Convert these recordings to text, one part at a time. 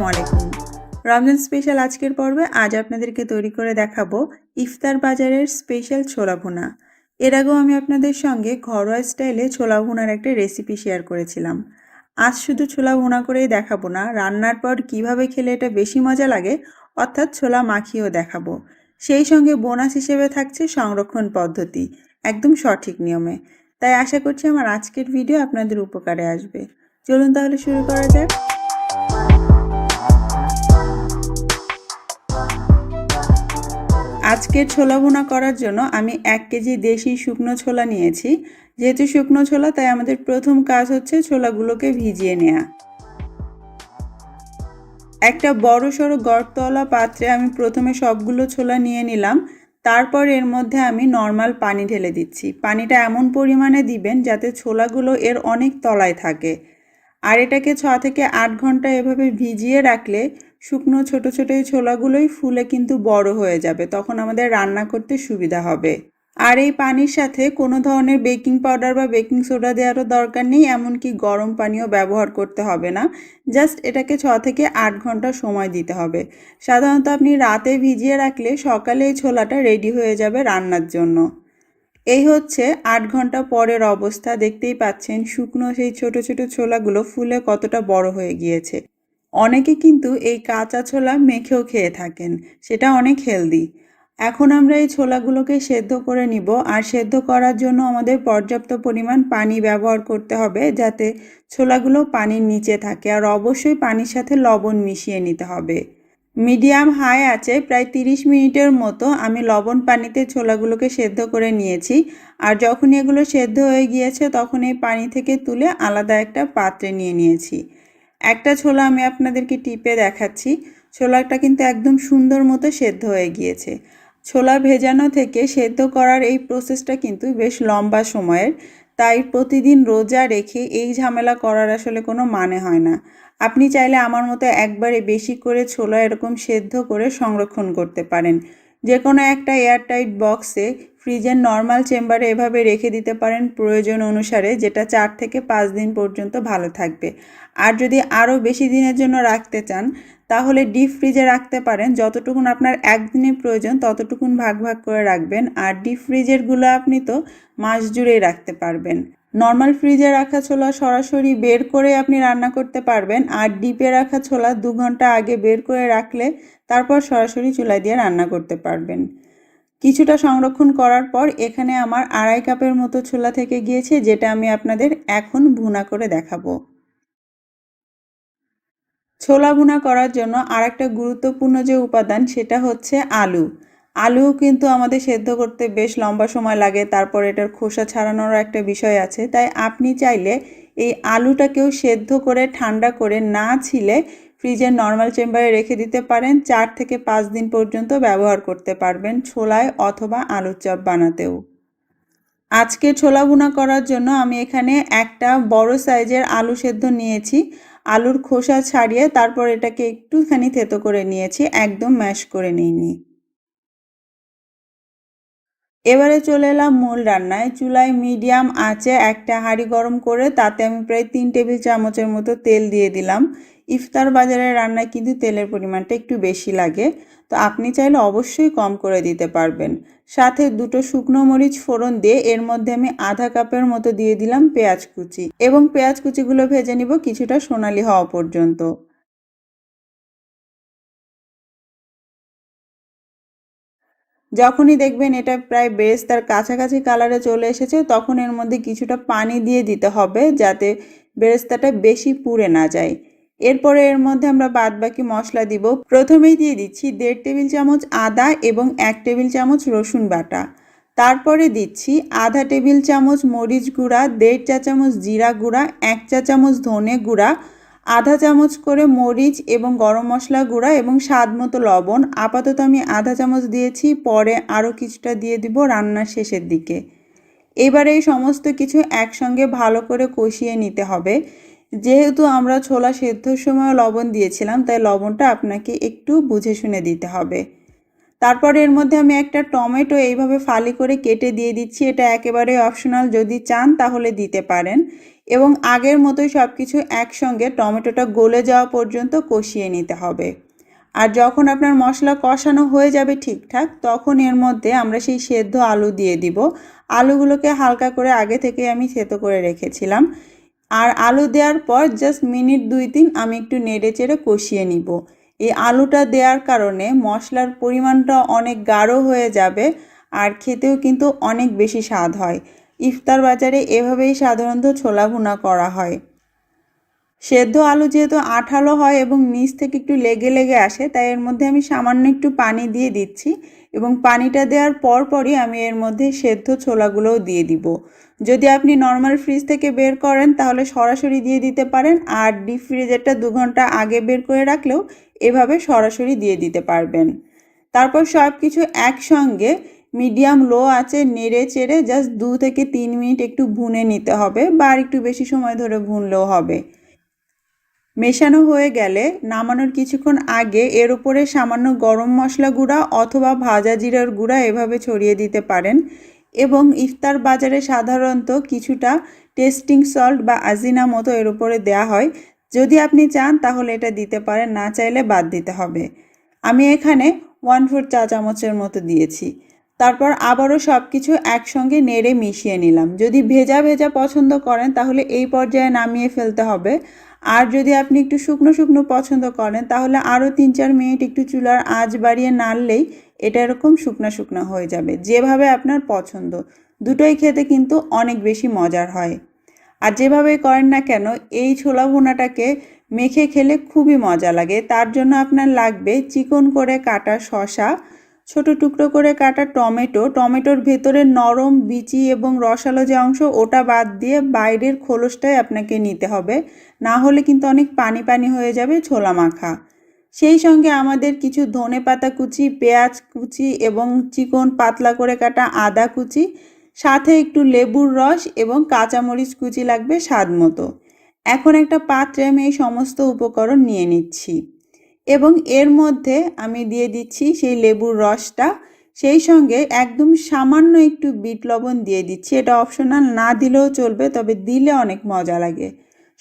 আলাইকুম। রমজান স্পেশাল আজকের পর্বে আজ আপনাদেরকে তৈরি করে দেখাবো ইফতার বাজারের স্পেশাল ছোলা ভুনা। এর আগেও আমি আপনাদের সঙ্গে ঘরোয়া স্টাইলে ছোলা ভুনার একটা রেসিপি শেয়ার করেছিলাম। আজ শুধু ছোলা ভুনা করেই দেখাবো না, রান্নার পর কিভাবে খেলে এটা বেশি মজা লাগে অর্থাৎ ছোলা মাখিয়েও দেখাবো। সেই সঙ্গে বোনাস হিসেবে থাকছে সংরক্ষণ পদ্ধতি, একদম সঠিক নিয়মে। তাই আশা করছি আমার আজকের ভিডিও আপনাদের উপকারে আসবে। চলুন তাহলে শুরু করা যাক। আজকের ছোলা ভুনা করার জন্য আমি 1 কেজি দেশি শুকনো ছোলা নিয়েছি। যেহেতু শুকনো ছোলা, তাই আমাদের প্রথম কাজ হচ্ছে ছোলাগুলোকে ভিজিয়ে নেওয়া। একটা বড়সড় গর্তওয়ালা পাত্রে আমি প্রথমে সবগুলো ছোলা নিয়ে নিলাম। তারপর এর মধ্যে আমি নর্মাল পানি ঢেলে দিচ্ছি। পানিটা এমন পরিমাণে দিবেন যাতে ছোলাগুলো এর অনেক তলায় থাকে। আর এটাকে 6 থেকে 8 ঘন্টা এভাবে ভিজিয়ে রাখলে শুকনো ছোট ছোট এই ছোলাগুলোই ফুলে কিন্তু বড় হয়ে যাবে, তখন আমাদের রান্না করতে সুবিধা হবে। আর এই পানির সাথে কোনো ধরনের বেকিং পাউডার বা বেকিং সোডা দেওয়ারও দরকার নেই, এমনকি গরম পানিও ব্যবহার করতে হবে না। জাস্ট এটাকে 6 থেকে 8 ঘন্টা সময় দিতে হবে। সাধারণত আপনি রাতে ভিজিয়ে রাখলে সকালে এই ছোলাটা রেডি হয়ে যাবে রান্নার জন্য। এই হচ্ছে 8 ঘন্টা পরের অবস্থা। দেখতেই পাচ্ছেন শুকনো সেই ছোট ছোট ছোলাগুলো ফুলে কতটা বড় হয়ে গিয়েছে। অনেকে কিন্তু এই কাঁচা ছোলা মেখেও খেয়ে থাকেন, সেটা অনেক হেলদি। এখন আমরা এই ছোলাগুলোকে সেদ্ধ করে নিব। আর সেদ্ধ করার জন্য আমাদের পর্যাপ্ত পরিমাণ পানি ব্যবহার করতে হবে, যাতে ছোলাগুলো পানির নিচে থাকে। আর অবশ্যই পানির সাথে লবণ মিশিয়ে নিতে হবে। মিডিয়াম হাই আছে প্রায় 30 মিনিটের মতো আমি লবণ পানিতে ছোলাগুলোকে সেদ্ধ করে নিয়েছি। আর যখন এগুলো সেদ্ধ হয়ে গিয়েছে তখন এই পানি থেকে তুলে আলাদা একটা পাত্রে নিয়ে নিয়েছি। একটা ছোলা আমি আপনাদেরকে টিপে দেখাচ্ছি। ছোলাটা কিন্তু একদম সুন্দর মতো সেদ্ধ হয়ে গিয়েছে। ছোলা ভেজানো থেকে সেদ্ধ করার এই প্রসেসটা কিন্তু বেশ লম্বা সময়ের, তাই প্রতিদিন রোজা রেখে এই ঝামেলা করার আসলে কোনো মানে হয় না। আপনি চাইলে আমার মতো একবারে বেশি করে ছোলা এরকম সেদ্ধ করে সংরক্ষণ করতে পারেন। যে কোনো একটা এয়ারটাইট বক্সে ফ্রিজের নর্মাল চেম্বারে এভাবে রেখে দিতে পারেন প্রয়োজন অনুসারে, যেটা 4 থেকে 5 দিন পর্যন্ত ভালো থাকবে। আর যদি আরও বেশি দিনের জন্য রাখতে চান তাহলে ডিপ ফ্রিজে রাখতে পারেন। যতটুকুন আপনার একদিনের প্রয়োজন ততটুকুন ভাগ ভাগ করে রাখবেন। আর ডিপ ফ্রিজেরগুলো আপনি তো মাস জুড়েই রাখতে পারবেন। নর্মাল ফ্রিজে রাখা ছোলা সরাসরি বের করে আপনি রান্না করতে পারবেন। আর ডিপে রাখা ছোলা 2 ঘন্টা আগে বের করে রাখলে তারপর সরাসরি চুলায় দিয়ে রান্না করতে পারবেন। কিছুটা সংরক্ষণ করার পর এখানে আমার 2.5 কাপের মতো ছোলা থেকে গিয়েছে, যেটা আমি আপনাদের এখন ভুনা করে দেখাবো। ছোলা ভুনা করার জন্য আরেকটা গুরুত্বপূর্ণ যে উপাদান সেটা হচ্ছে আলু। আলুও কিন্তু আমাদের সেদ্ধ করতে বেশ লম্বা সময় লাগে, তারপর এটার খোসা ছাড়ানোরও একটা বিষয় আছে। তাই আপনি চাইলে এই আলুটাকেও সেদ্ধ করে ঠান্ডা করে না ছিলে ফ্রিজের নর্মাল চেম্বারে রেখে দিতে পারেন। 4 থেকে 5 দিন পর্যন্ত ব্যবহার করতে পারবেন ছোলায় অথবা আলুর চপ বানাতেও। আজকে ছোলা ভুনা করার জন্য আমি এখানে একটা বড় সাইজের আলু সেদ্ধ নিয়েছি। আলুর খোসা ছাড়িয়ে তারপর এটাকে একটুখানি থেতো করে নিয়েছি, একদম ম্যাশ করে নিইনি। এবারে চলে এলাম মূল রান্নায়। চুলায় মিডিয়াম আঁচে একটা হাঁড়ি গরম করে তাতে আমি প্রায় 3 টেবিল চামচের মতো তেল দিয়ে দিলাম। ইফতার বাজারের রান্নায় কিন্তু তেলের পরিমাণটা একটু বেশি লাগে, তো আপনি চাইলে অবশ্যই কম করে দিতে পারবেন। সাথে 2টো শুকনো মরিচ ফোড়ন দিয়ে এর মধ্যে আমি আধা কাপের মতো দিয়ে দিলাম পেঁয়াজ কুচি, এবং পেঁয়াজ কুচিগুলো ভেজে নিব কিছুটা সোনালি হওয়া পর্যন্ত। যখনই দেখবেন এটা প্রায় বেরেস্তার কাছাকাছি কালারে চলে এসেছে তখন এর মধ্যে কিছুটা পানি দিয়ে দিতে হবে, যাতে বেরেস্তাটা বেশি পুড়ে না যায়। এরপরে এর মধ্যে আমরা বাদবাকি মশলা দিব। প্রথমেই দিয়ে দিচ্ছি 1.5 টেবিল চামচ আদা এবং 1 টেবিল চামচ রসুন বাটা। তারপরে দিচ্ছি আধা টেবিল চামচ মরিচ গুঁড়া, 1.5 চা চামচ জিরা গুঁড়া, 1 চা চামচ ধনে গুঁড়া, আধা চামচ করে মরিচ এবং গরম মশলা গুঁড়া এবং স্বাদ মতো লবণ। আপাতত আমি আধা চামচ দিয়েছি, পরে আরও কিছুটা দিয়ে দিব রান্নার শেষের দিকে। এবারে এই সমস্ত কিছু একসঙ্গে ভালো করে কষিয়ে নিতে হবে। যেহেতু আমরা ছোলা সেদ্ধর সময় লবণ দিয়েছিলাম, তাই লবণটা আপনাকে একটু বুঝে শুনে দিতে হবে। তারপর এর মধ্যে আমি একটা টমেটো এইভাবে ফালি করে কেটে দিয়ে দিচ্ছি। এটা একেবারে অপশনাল, যদি চান তাহলে দিতে পারেন। এবং আগের মতোই সব কিছু একসঙ্গে টমেটোটা গলে যাওয়া পর্যন্ত কষিয়ে নিতে হবে। আর যখন আপনার মশলা কষানো হয়ে যাবে ঠিকঠাক, তখন এর মধ্যে আমরা সেই সেদ্ধ আলু দিয়ে দিব। আলুগুলোকে হালকা করে আগে থেকে আমি থেতো করে রেখেছিলাম। আর আলু দেওয়ার পর জাস্ট মিনিট 2-3 আমি একটু নেড়ে চেড়ে কষিয়ে নিব। এই আলুটা দেওয়ার কারণে মশলার পরিমাণটা অনেক গাঢ় হয়ে যাবে আর খেতেও কিন্তু অনেক বেশি স্বাদ হয়। ইফতার বাজারে এভাবেই সাধারণত ছোলা ভুনা করা হয়। সেদ্ধ আলু যেহেতু আঠালো হয় এবং নিচ থেকে একটু লেগে লেগে আসে, তাই এর মধ্যে আমি সামান্য একটু পানি দিয়ে দিচ্ছি এবং পানিটা দেওয়ার পরই আমি এর মধ্যে সেদ্ধ ছোলাগুলোও দিয়ে দিব। যদি আপনি নর্মাল ফ্রিজ থেকে বের করেন তাহলে সরাসরি দিয়ে দিতে পারেন, আর ডিপ ফ্রিজেরটা 2 ঘন্টা আগে বের করে রাখলেও এভাবে সরাসরি দিয়ে দিতে পারবেন। তারপর সব কিছু একসঙ্গে মিডিয়াম লো আঁচে নেড়ে চেড়ে জাস্ট 2 থেকে 3 মিনিট একটু ভুনে নিতে হবে, বা আর একটু বেশি সময় ধরে ভুনলেও হবে। মেশানো হয়ে গেলে নামানোর কিছুক্ষণ আগে এর উপরে সামান্য গরম মশলা গুঁড়া অথবা ভাজা জিরার গুঁড়া এভাবে ছড়িয়ে দিতে পারেন। এবং ইফতার বাজারে সাধারণত কিছুটা টেস্টিং সল্ট বা আজিনামোতো এর উপরে দেওয়া হয়। যদি আপনি চান তাহলে এটা দিতে পারেন, না চাইলে বাদ দিতে হবে। আমি এখানে 1/4 চা চামচের মতো দিয়েছি। তারপর আবারও সব কিছু একসঙ্গে নেড়ে মিশিয়ে নিলাম। যদি ভেজা ভেজা পছন্দ করেন তাহলে এই পর্যায়ে নামিয়ে ফেলতে হবে। আর যদি আপনি একটু শুকনো শুকনো পছন্দ করেন তাহলে আরও 3-4 মিনিট একটু চুলার আঁচ বাড়িয়ে নাড়লেই এটা এরকম শুকনা শুকনা হয়ে যাবে। যেভাবে আপনার পছন্দ, দুটোই খেতে কিন্তু অনেক বেশি মজার হয়। আর যেভাবেই করেন না কেন এই ছোলা ভুনাটাকে মেখে খেলে খুবই মজা লাগে। তার জন্য আপনার লাগবে চিকন করে কাটা শসা, ছোট টুকরো করে কাটা টমেটো, টমেটোর ভেতরে নরম বিচি এবং রসালো যে অংশ ওটা বাদ দিয়ে বাইরের খোলসটাই আপনাকে নিতে হবে, না হলে কিন্তু অনেক পানি পানি হয়ে যাবে ছোলা মাখা। সেই সঙ্গে আমাদের কিছু ধনেপাতা কুচি, পেঁয়াজ কুচি এবং চিকন পাতলা করে কাটা আদা কুচি, সাথে একটু লেবুর রস এবং কাঁচামরিচ কুচি লাগবে স্বাদ মতো। এখন একটা পাত্রে আমি এই সমস্ত উপকরণ নিয়ে নিচ্ছি এবং এর মধ্যে আমি দিয়ে দিচ্ছি সেই লেবুর রসটা। সেই সঙ্গে একদম সামান্য একটু বিট লবণ দিয়ে দিচ্ছি। এটা অপশনাল, না দিলেও চলবে, তবে দিলে অনেক মজা লাগে।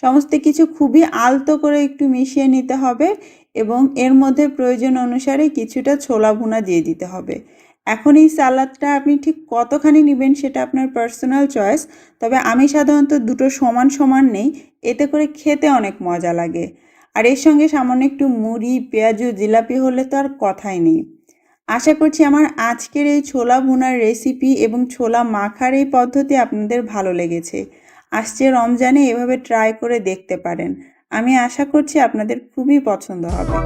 সমস্ত কিছু খুবই আলতো করে একটু মিশিয়ে নিতে হবে এবং এর মধ্যে প্রয়োজন অনুসারে কিছুটা ছোলা ভুনা দিয়ে দিতে হবে। এখন এই সালাদটা আপনি ঠিক কতখানি নেবেন সেটা আপনার পার্সোনাল চয়েস, তবে আমি সাধারণত দুটো সমান সমান নেই, এতে করে খেতে অনেক মজা লাগে। আর এর সঙ্গে সামান্য একটু মুড়ি, পেঁয়াজু, জিলাপি হলে তো আর কথাই নেই। আশা করছি আমার আজকের এই ছোলা ভুনার রেসিপি এবং ছোলা মাখার এই পদ্ধতি আপনাদের ভালো লেগেছে। আসছে রমজানে এভাবে ট্রাই করে দেখতে পারেন। আমি আশা করছি আপনাদের খুবই পছন্দ হবে।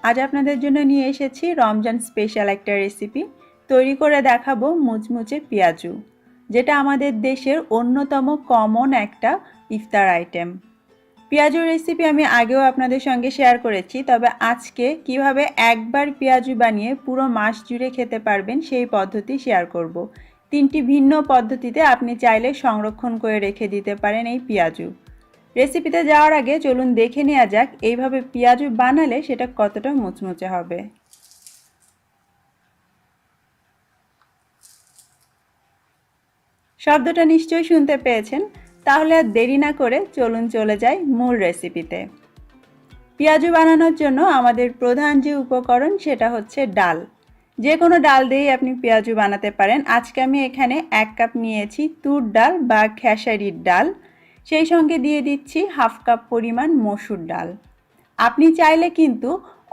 আজ আপনাদের জন্য নিয়ে এসেছি রমজান স্পেশাল একটা রেসিপি। তৈরি করে দেখাবো মুচমুচে পেঁয়াজু, যেটা আমাদের দেশের অন্যতম কমন একটা ইফতার আইটেম। পেঁয়াজুর রেসিপি আমি আগেও আপনাদের সঙ্গে শেয়ার করেছি, তবে আজকে কিভাবে একবার পেঁয়াজু বানিয়ে পুরো মাস জুড়ে খেতে পারবেন সেই পদ্ধতি শেয়ার করব। 3টি ভিন্ন পদ্ধতিতে আপনি চাইলে সংরক্ষণ করে রেখে দিতে পারেন এই পেঁয়াজু। রেসিপিতে যাওয়ার আগে চলুন দেখে নেওয়া যাক এইভাবে পেঁয়াজু বানালে সেটা কতটা মুচমুচে হবে। শব্দটা নিশ্চয়ই শুনতে পেয়েছেন, তাহলে আর দেরি না করে চলুন চলে যাই মূল রেসিপিতে। পেঁয়াজু বানানোর জন্য আমাদের প্রধান যে উপকরণ সেটা হচ্ছে ডাল। যে কোনো ডাল দিয়েই আপনি পেঁয়াজু বানাতে পারেন। আজকে আমি এখানে 1 কাপ নিয়েছি তুর ডাল বা খেসারির ডাল, সেই সঙ্গে দিয়ে দিচ্ছি 1/2 কাপ পরিমাণ মসুর ডাল। আপনি চাইলে কিন্তু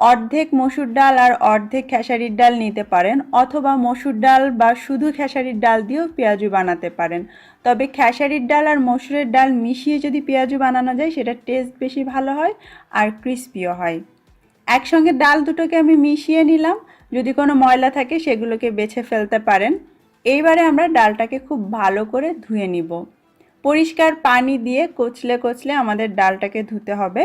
অর্ধেক মসুর ডাল আর অর্ধেক খেসারির ডাল নিতে পারেন, অথবা মসুর ডাল বা শুধু খেসারির ডাল দিয়েও পেঁয়াজু বানাতে পারেন। তবে খেসারির ডাল আর মসুরের ডাল মিশিয়ে যদি পেঁয়াজু বানানো যায় সেটা টেস্ট বেশি ভালো হয় আর ক্রিস্পিও হয়। একসঙ্গে ডাল দুটোকে আমি মিশিয়ে নিলাম। যদি কোনো ময়লা থাকে সেগুলোকে বেছে ফেলতে পারেন। এইবারে আমরা ডালটাকে খুব ভালো করে ধুয়ে নিব। পরিষ্কার পানি দিয়ে কচলে কচলে আমাদের ডালটাকে ধুতে হবে।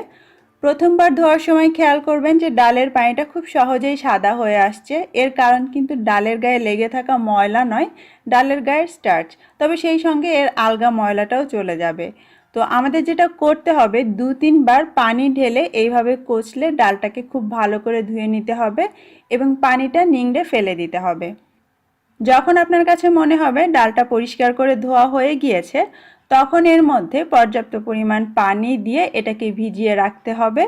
প্রথমবার ধোয়ার সময় খেয়াল করবেন যে ডালের পানিটা খুব সহজেই সাদা হয়ে আসছে। এর কারণ কিন্তু ডালের গায়ে লেগে থাকা ময়লা নয়, ডালের গায়ের স্টার্চ। তবে সেই সঙ্গে এর আলগা ময়লাটাও চলে যাবে। তো আমাদের যেটা করতে হবে, 2-3 বার পানি ঢেলে এইভাবে কচলে ডালটাকে খুব ভালো করে ধুয়ে নিতে হবে এবং পানিটা নিংড়ে ফেলে দিতে হবে। যখন আপনার কাছে মনে হবে ডালটা পরিষ্কার করে ধোয়া হয়ে গিয়েছে, তখন এর মধ্যে পর্যাপ্ত পরিমাণ পানি দিয়ে এটাকে ভিজিয়ে রাখতে হবে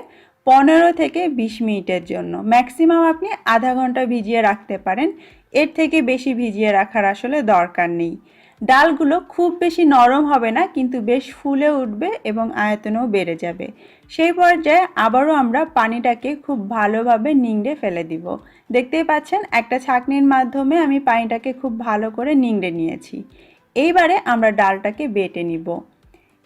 15 থেকে 20 মিনিটের জন্য। ম্যাক্সিমাম আপনি আধা ঘন্টা ভিজিয়ে রাখতে পারেন, এর থেকে বেশি ভিজিয়ে রাখার আসলে দরকার নেই। ডালগুলো খুব বেশি নরম হবে না, কিন্তু বেশ ফুলে উঠবে এবং আয়তনও বেড়ে যাবে। সেই পর্যায়ে আবারও আমরা পানিটাকে খুব ভালোভাবে নিংড়ে ফেলে দিব। দেখতেই পাচ্ছেন একটা ছাঁকনির মাধ্যমে আমি পানিটাকে খুব ভালো করে নিংড়ে নিয়েছি। এইবারে আমরা ডালটাকে বেটে নিব।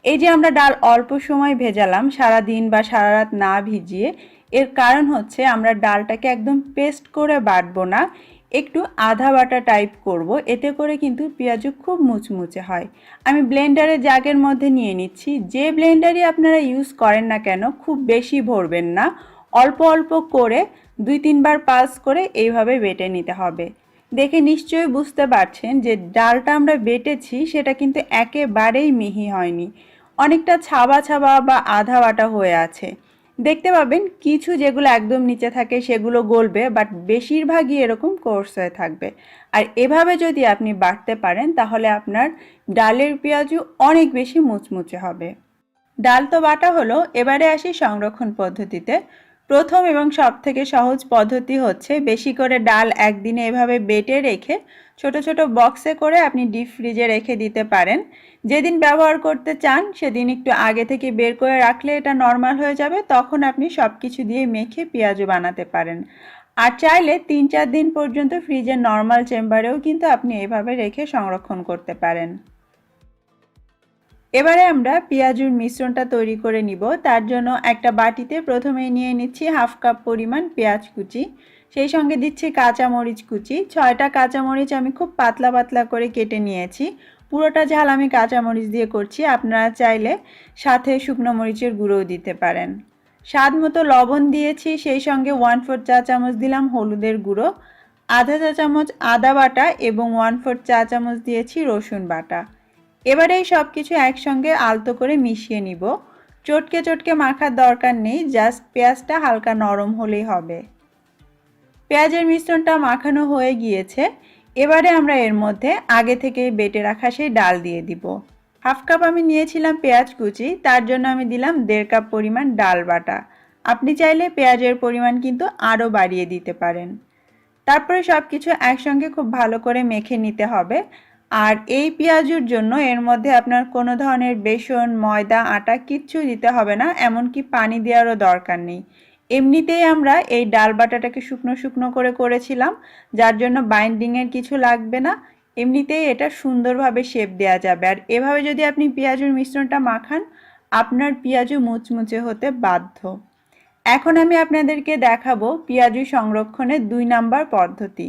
এই যে আমরা ডাল অল্প সময় ভেজালাম, সারা দিন বা সারা রাত না ভিজিয়ে, এর কারণ হচ্ছে আমরা ডালটাকে একদম পেস্ট করে বাটবো না, একটু আধা বাটা টাইপ করব। এতে করে কিন্তু পেঁয়াজু খুব মুচমুচে হয়। আমি ব্লেন্ডারে জাগের মধ্যে নিয়ে নিচ্ছি। যে ব্লেন্ডারই আপনারা ইউজ করেন না কেন, খুব বেশি ভরবেন না, অল্প অল্প করে 2-3 বার পালস করে এইভাবে বেটে নিতে হবে। দেখে নিশ্চয়ই বুঝতে পারছেন যে ডালটা আমরা বেটেছি সেটা কিন্তু একেবারেই মিহি হয়নি, অনেকটা ছাবা ছাবা বা আধা বাটা হয়ে আছে। দেখতে পাবেন কিছু যেগুলো একদম নিচে থাকে সেগুলো গলবে, বাট বেশিরভাগই এরকম কোর্স হয়ে থাকবে। আর এভাবে যদি আপনি বাটতে পারেন তাহলে আপনার ডালের পেঁয়াজু অনেক বেশি মুচমুচে হবে। ডাল তো বাটা হলো, এবারে আসি সংরক্ষণ পদ্ধতিতে। প্রথম এবং সবথেকে সহজ পদ্ধতি হচ্ছে বেশি করে ডাল একদিনে এভাবে বেটে রেখে ছোট ছোট বক্সে করে আপনি ডিপ ফ্রিজে রেখে দিতে পারেন। যেদিন ব্যবহার করতে চান সেদিন একটু আগে থেকে বের করে রাখলে এটা নর্মাল হয়ে যাবে, তখন আপনি সব কিছু দিয়ে মেখে পেঁয়াজু বানাতে পারেন। আর চাইলে 3-4 দিন পর্যন্ত ফ্রিজের নর্মাল চেম্বারেও কিন্তু আপনি এভাবে রেখে সংরক্ষণ করতে পারেন। এবারে আমরা পেঁয়াজুর মিশ্রণটা তৈরি করে নিব। তার জন্য একটা বাটিতে প্রথমেই নিয়ে নিচ্ছি হাফ কাপ পরিমাণ পেঁয়াজ কুচি, সেই সঙ্গে দিচ্ছি কাঁচামরিচ কুচি। 6টা কাঁচামরিচ আমি খুব পাতলা পাতলা করে কেটে নিয়েছি। পুরোটা ঝাল আমি কাঁচামরিচ দিয়ে করছি, আপনারা চাইলে সাথে শুকনো মরিচের গুঁড়োও দিতে পারেন। স্বাদ মতো লবণ দিয়েছি, সেই সঙ্গে 1/4 চা চামচ দিলাম হলুদের গুঁড়ো, আধা চা চামচ আদা বাটা এবং 1/4 চা চামচ দিয়েছি রসুন বাটা। এবারে এই সব কিছু একসঙ্গে আলতো করে মিশিয়ে নিব। চটকে চটকে মাখার দরকার নেই, জাস্ট পেঁয়াজটা হালকা নরম হলেই হবে। পেঁয়াজের মিশ্রণটা মাখানো হয়ে গিয়েছে। এবারে আমরা এর মধ্যে আগে থেকে বেটে রাখা সেই ডাল দিয়ে দিব। হাফ কাপ আমি নিয়েছিলাম পেঁয়াজ কুচি, তার জন্য আমি দিলাম 1.5 কাপ পরিমাণ ডাল বাটা। আপনি চাইলে পেঁয়াজের পরিমাণ কিন্তু আরও বাড়িয়ে দিতে পারেন। তারপরে সব কিছু একসঙ্গে খুব ভালো করে মেখে নিতে হবে। আর এই পেঁয়াজুর জন্য এর মধ্যে আপনার কোনো ধরনের বেসন, ময়দা, আটা কিচ্ছু দিতে হবে না, এমনকি পানি দেওয়ারও দরকার নেই। এমনিতেই আমরা এই ডাল বাটাটাকে শুকনো শুকনো করে করেছিলাম, যার জন্য বাইন্ডিংয়ের কিছু লাগবে না, এমনিতেই এটা সুন্দরভাবে শেপ দেওয়া যাবে। আর এভাবে যদি আপনি পেঁয়াজুর মিশ্রণটা মাখান, আপনার পেঁয়াজু মুচমুচে হতে বাধ্য। এখন আমি আপনাদেরকে দেখাবো পেঁয়াজু সংরক্ষণের 2 নাম্বার পদ্ধতি।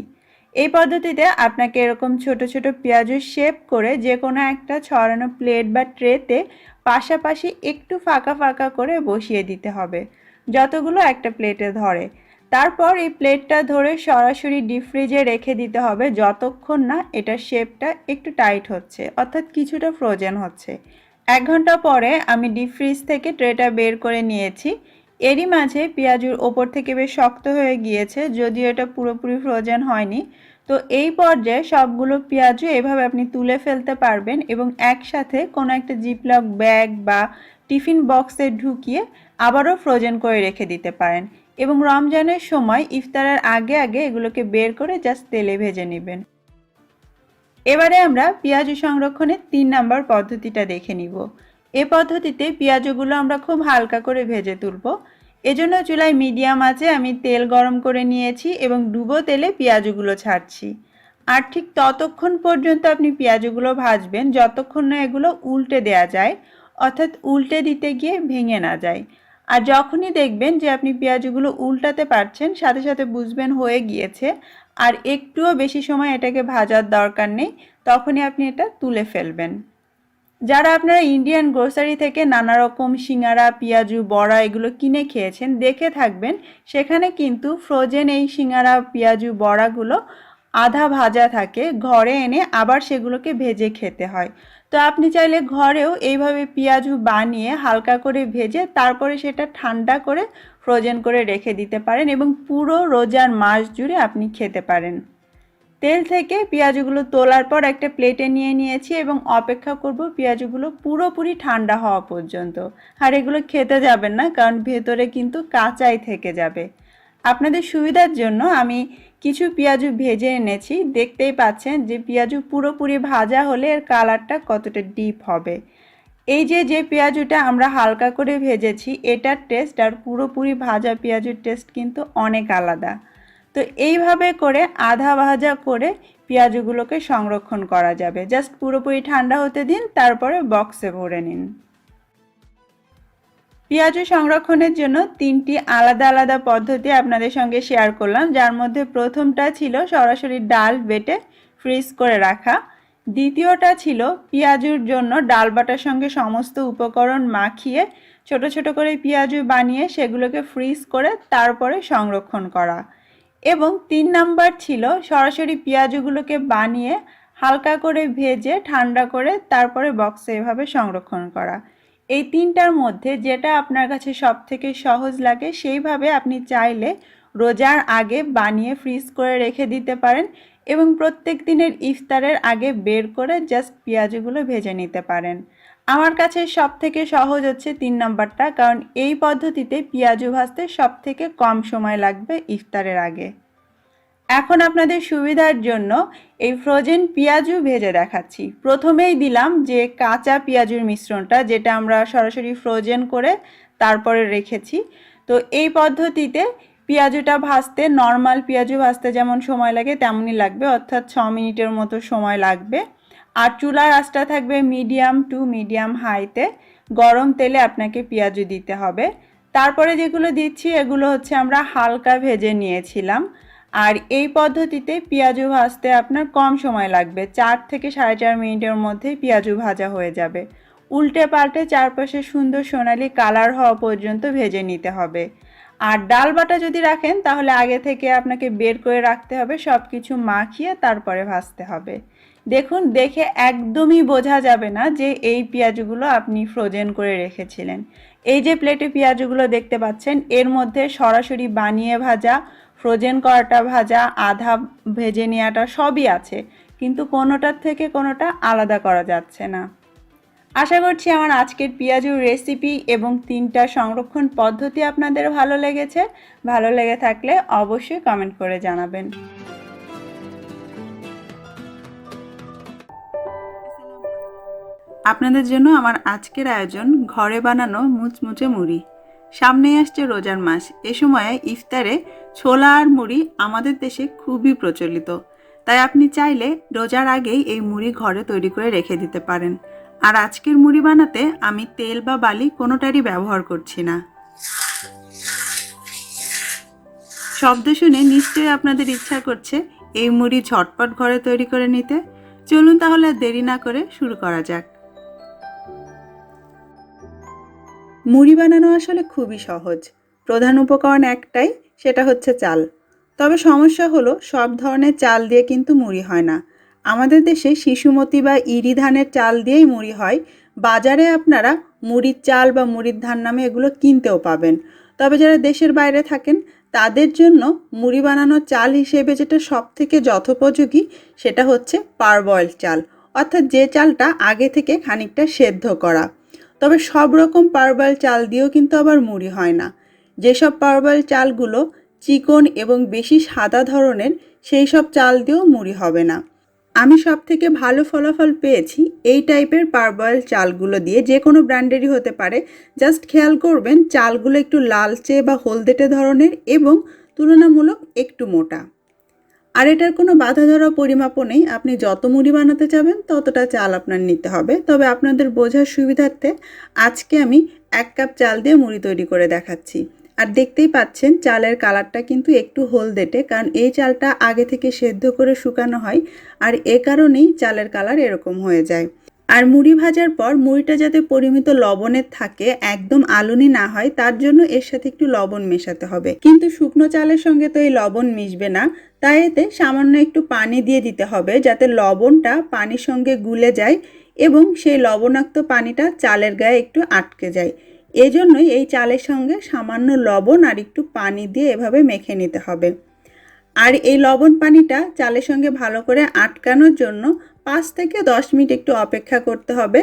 এই পদ্ধতিতে আপনাকে এরকম ছোট ছোট পেঁয়াজুর শেপ করে যে কোনো একটা ছড়ানো প্লেট বা ট্রেতে পাশাপাশি একটু ফাঁকা ফাঁকা করে বসিয়ে দিতে হবে, যতগুলো একটা প্লেটে ধরে। তারপর এই প্লেটটা ধরে সরাসরি ডিপ ফ্রিজে রেখে দিতে হবে যতক্ষণ না এটার শেপটা একটু টাইট হচ্ছে, অর্থাৎ কিছুটা ফ্রোজেন হচ্ছে। 1 ঘন্টা পরে আমি ডিপ ফ্রিজ থেকে ট্রেটা বের করে নিয়েছি। এরই মাঝে পেঁয়াজুর ওপর থেকে বেশ শক্ত হয়ে গিয়েছে, যদিও এটা পুরোপুরি ফ্রোজেন হয়নি। তো এই পর্যায়ে সবগুলো পেঁয়াজু এভাবে আপনি তুলে ফেলতে পারবেন এবং একসাথে কোনো একটা জিপলক ব্যাগ বা টিফিন বক্সে ঢুকিয়ে আবারও ফ্রোজেন করে রেখে দিতে পারেন। এবং রমজানের সময় ইফতারের আগে আগে এগুলোকে বের করে জাস্ট তেলে ভেজে নেবেন। এবারে আমরা পেঁয়াজু সংরক্ষণের 3 নাম্বার পদ্ধতিটা দেখে নিব। এই পদ্ধতিতে পেঁয়াজগুলো আমরা খুব হালকা করে ভেজে তুলব। এজন্য চুলায় মিডিয়াম আঁচে আমি তেল গরম করে নিয়েছি এবং ডুবো তেলে পেঁয়াজগুলো ছাড়ছি। আর ঠিক ততক্ষণ পর্যন্ত আপনি পেঁয়াজগুলো ভাজবেন যতক্ষণ না এগুলো উল্টে দেয়া যায়, অর্থাৎ উল্টে দিতে গিয়ে ভেঙে না যায়। আর যখনই দেখবেন যে আপনি পেঁয়াজগুলো উল্টাতে পারছেন, সাথে সাথে বুঝবেন হয়ে গিয়েছে আর একটুও বেশি সময় এটাকে ভাজার দরকার নেই, তখনই আপনি এটা তুলে ফেলবেন। যারা আপনারা ইন্ডিয়ান গ্রোসারি থেকে নানা রকম সিঙ্গারা, পেঁয়াজু, বড়া এগুলো কিনে খেয়েছেন দেখে থাকবেন, সেখানে কিন্তু ফ্রোজেন এই সিঙ্গারা, পেঁয়াজু, বড়াগুলো আধা ভাজা থাকে, ঘরে এনে আবার সেগুলোকে ভেজে খেতে হয়। তো আপনি চাইলে ঘরেও এইভাবে পেঁয়াজু বানিয়ে হালকা করে ভেজে তারপরে সেটা ঠান্ডা করে ফ্রোজেন করে রেখে দিতে পারেন এবং পুরো রোজার মাস জুড়ে আপনি খেতে পারেন। তেল থেকে পেঁয়াজগুলো তোলার পর একটা প্লেটে নিয়ে নিয়েছি এবং অপেক্ষা করব পেঁয়াজগুলো পুরোপুরি ঠান্ডা হওয়া পর্যন্ত। আর এগুলো খেতে যাবেন না, কারণ ভেতরে কিন্তু কাঁচাই থেকে যাবে। আপনাদের সুবিধার জন্য আমি কিছু পেঁয়াজু ভেজে এনেছি। দেখতেই পাচ্ছেন যে পেঁয়াজু পুরোপুরি ভাজা হলে এর কালারটা কতটা ডিপ হবে। এই যে পেঁয়াজুটা আমরা হালকা করে ভেজেছি, এটার টেস্ট আর পুরোপুরি ভাজা পেঁয়াজুর টেস্ট কিন্তু অনেক আলাদা। তো এইভাবে করে আধা ভাজা করে পেঁয়াজগুলোকে সংরক্ষণ করা যাবে। জাস্ট পুরোপুরি ঠান্ডা হতে দিন, তারপরে বক্সে ভরে নিন। পেঁয়াজু সংরক্ষণের জন্য 3টি আলাদা আলাদা পদ্ধতি আপনাদের সঙ্গে শেয়ার করলাম, যার মধ্যে প্রথমটা ছিল সরাসরি ডাল বেটে ফ্রিজ করে রাখা। দ্বিতীয়টা ছিল পেঁয়াজুর জন্য ডাল বাটার সঙ্গে সমস্ত উপকরণ মাখিয়ে ছোট ছোট করে পেঁয়াজু বানিয়ে সেগুলোকে ফ্রিজ করে তারপরে সংরক্ষণ করা। এবং 3 নাম্বার ছিল সরাসরি পেঁয়াজগুলোকে বানিয়ে হালকা করে ভেজে ঠান্ডা করে তারপরে বক্সে এভাবে সংরক্ষণ করা। এই 3টার মধ্যে যেটা আপনার কাছে সবথেকে সহজ লাগে সেইভাবে আপনি চাইলে রোজার আগে বানিয়ে ফ্রিজ করে রেখে দিতে পারেন এবং প্রত্যেক দিনের ইফতারের আগে বের করে জাস্ট পেঁয়াজগুলো ভেজে নিতে পারেন। আমার কাছে সবথেকে সহজ হচ্ছে 3 নাম্বারটা, কারণ এই পদ্ধতিতে পেঁয়াজু ভাজতে সবথেকে কম সময় লাগবে ইফতারের আগে। এখন আপনাদের সুবিধার জন্য এই ফ্রোজেন পেঁয়াজু ভেজে দেখাচ্ছি। প্রথমেই দিলাম যে কাঁচা পেঁয়াজুর মিশ্রণটা, যেটা আমরা সরাসরি ফ্রোজেন করে তারপরে রেখেছি। তো এই পদ্ধতিতে পেঁয়াজুটা ভাজতে, নর্মাল পেঁয়াজু ভাজতে যেমন সময় লাগে তেমনই লাগবে, অর্থাৎ 6 মিনিটের মতো সময় লাগবে। আর চুলার আঁচটা থাকবে মিডিয়াম টু মিডিয়াম হাইতে। গরম তেলে আপনাকে পেঁয়াজু দিতে হবে। তারপরে যেগুলো দিচ্ছি এগুলো হচ্ছে আমরা হালকা ভেজে নিয়েছিলাম। আর এই পদ্ধতিতে পেঁয়াজু ভাজতে আপনার কম সময় লাগবে, 4 থেকে 4.5 মিনিটের মধ্যেই পেঁয়াজু ভাজা হয়ে যাবে। উল্টে পাল্টে চারপাশে সুন্দর সোনালি কালার হওয়া পর্যন্ত ভেজে নিতে হবে। আর ডাল বাটা যদি রাখেন তাহলে আগে থেকে আপনাকে বের করে রাখতে হবে, সব কিছু মাখিয়ে তারপরে ভাজতে হবে। দেখুন, দেখে একদমই বোঝা যাবে না যে এই পেঁয়াজগুলো আপনি ফ্রোজেন করে রেখেছিলেন। এই যে প্লেটে পেঁয়াজগুলো দেখতে পাচ্ছেন, এর মধ্যে সরাসরি বানিয়ে ভাজা, ফ্রোজেন করাটা ভাজা, আধা ভেজে নেওয়াটা সবই আছে, কিন্তু কোনোটার থেকে কোনোটা আলাদা করা যাচ্ছে না। আশা করছি আমার আজকের পেঁয়াজুর রেসিপি এবং 3টা সংরক্ষণ পদ্ধতি আপনাদের ভালো লেগেছে। ভালো লেগে থাকলে অবশ্যই কমেন্ট করে জানাবেন। আপনাদের জন্য আমার আজকের আয়োজন ঘরে বানানো মুচমুচে মুড়ি। সামনেই আসছে রোজার মাস। এ সময়ে ইফতারে ছোলা আর মুড়ি আমাদের দেশে খুবই প্রচলিত। তাই আপনি চাইলে রোজার আগেই এই মুড়ি ঘরে তৈরি করে রেখে দিতে পারেন। আর আজকের মুড়ি বানাতে আমি তেল বা বালি কোনোটারই ব্যবহার করছি না। শব্দ শুনে নিশ্চয়ই আপনাদের ইচ্ছা করছে এই মুড়ি ঝটপট ঘরে তৈরি করে নিতে। চলুন তাহলে দেরি না করে শুরু করা যাক। মুড়ি বানানো আসলে খুবই সহজ। প্রধান উপকরণ একটাই, সেটা হচ্ছে চাল। তবে সমস্যা হলো সব ধরনের চাল দিয়ে কিন্তু মুড়ি হয় না। আমাদের দেশে শিশুমতি বা ইরি ধানের চাল দিয়েই মুড়ি হয়। বাজারে আপনারা মুড়ির চাল বা মুড়ির ধান নামে এগুলো কিনতেও পাবেন। তবে যারা দেশের বাইরে থাকেন তাদের জন্য মুড়ি বানানোর চাল হিসেবে যেটা সবথেকে যথোপযোগী সেটা হচ্ছে পারবয়েল চাল, অর্থাৎ যে চালটা আগে থেকে খানিকটা সেদ্ধ করা। তবে সব রকম পারবয়েল চাল দিয়েও কিন্তু আবার মুড়ি হয় না। যেসব পারবয়েল চালগুলো চিকন এবং বেশি সাদা ধরনের, সেই সব চাল দিয়েও মুড়ি হবে না। আমি সব থেকে ভালো ফলাফল পেয়েছি এই টাইপের পারবয়েল চালগুলো দিয়ে, যে কোনো ব্র্যান্ডেরই হতে পারে। জাস্ট খেয়াল করবেন চালগুলো একটু লালচে বা হলদেটে ধরনের এবং তুলনামূলক একটু মোটা। আর এটার কোনো বাধা ধরা পরিমাপও নেই, আপনি যত মুড়ি বানাতে চাবেন ততটা চাল আপনার নিতে হবে। তবে আপনাদের বোঝার সুবিধার্থে আজকে আমি 1 কাপ চাল দিয়ে মুড়ি তৈরি করে দেখাচ্ছি। আর দেখতেই পাচ্ছেন চালের কালারটা কিন্তু একটু হলদেটে, কারণ এই চালটা আগে থেকে সেদ্ধ করে শুকানো হয় আর এ কারণেই চালের কালার এরকম হয়ে যায়। আর মুড়ি ভাজার পর মুড়িটা যাতে পরিমিত লবণের থাকে, একদম আলুনি না হয়, তার জন্য এর সাথে একটু লবণ মেশাতে হবে। কিন্তু শুকনো চালের সঙ্গে তো এই লবণ মিশবে না, তাই এতে সামান্য একটু পানি দিয়ে দিতে হবে যাতে লবণটা পানির সঙ্গে গুলে যায় এবং সেই লবণাক্ত পানিটা চালের গায়ে একটু আটকে যায়। এজন্যই এই চালের সঙ্গে সামান্য লবণ আর একটু পানি দিয়ে এভাবে মেখে নিতে হবে। আর এই লবণ পানিটা চালের সঙ্গে ভালো করে আটকানোর জন্য 5 থেকে 10 মিনিট একটু অপেক্ষা করতে হবে